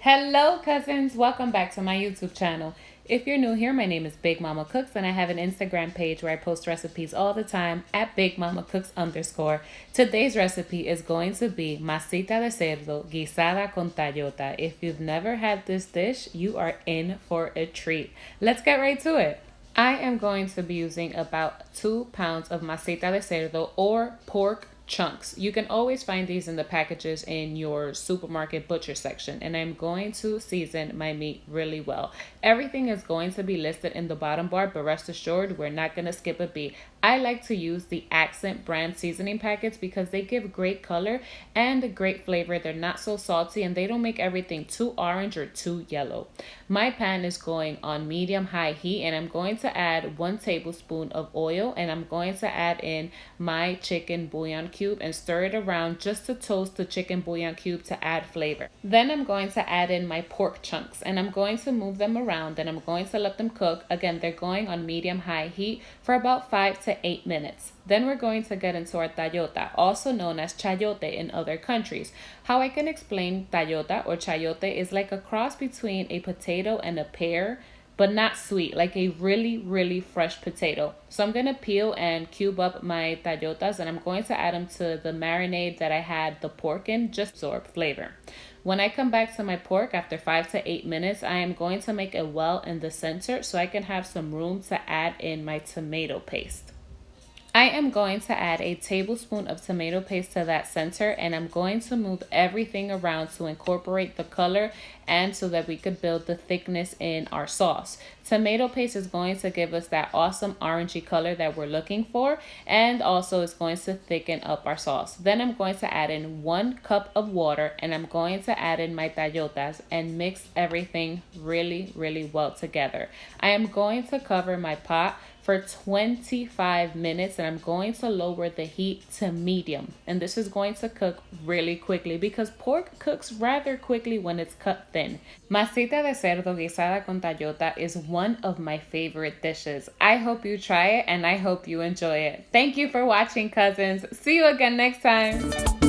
Hello cousins, welcome back to my YouTube channel. If you're new here, my name is Big Mama Cooks and I have an Instagram page where I post recipes all the time at Big Mama Cooks _. Today's recipe is going to be Masita de Cerdo Guisada con Tayota. If you've never had this dish, you are in for a treat. Let's get right to it. I am going to be using about 2 pounds of Masita de Cerdo or pork chunks. You can always find these in the packages in your supermarket butcher section, and I'm going to season my meat really well. Everything is going to be listed in the bottom bar, but rest assured we're not going to skip a beat. I like to use the Accent brand seasoning packets because they give great color and a great flavor. They're not so salty and they don't make everything too orange or too yellow. My pan is going on medium-high heat and I'm going to add 1 tablespoon of oil, and I'm going to add in my chicken bouillon cube and stir it around just to toast the chicken bouillon cube to add flavor. Then I'm going to add in my pork chunks and I'm going to move them around and I'm going to let them cook. Again, they're going on medium-high heat for about 5 to 8 minutes. Then we're going to get into our Tayota, also known as Chayote in other countries. How I can explain Tayota or Chayote is like a cross between a potato and a pear, but not sweet, like a really fresh potato. So I'm gonna peel and cube up my Tayotas and I'm going to add them to the marinade that I had the pork in, just absorb flavor. When I come back to my pork after 5 to 8 minutes, I am going to make a well in the center so I can have some room to add in my tomato paste. I am going to add a tablespoon of tomato paste to that center, and I'm going to move everything around to incorporate the color and so that we could build the thickness in our sauce. Tomato paste is going to give us that awesome orangey color that we're looking for, and also it's going to thicken up our sauce. Then I'm going to add in 1 cup of water and I'm going to add in my Tayotas and mix everything really well together. I am going to cover my pot for 25 minutes and I'm going to lower the heat to medium, and this is going to cook really quickly because pork cooks rather quickly when it's cut thin. Masita de cerdo guisada con Tayota is one of my favorite dishes. I hope you try it and I hope you enjoy it. Thank you for watching, cousins. See you again next time.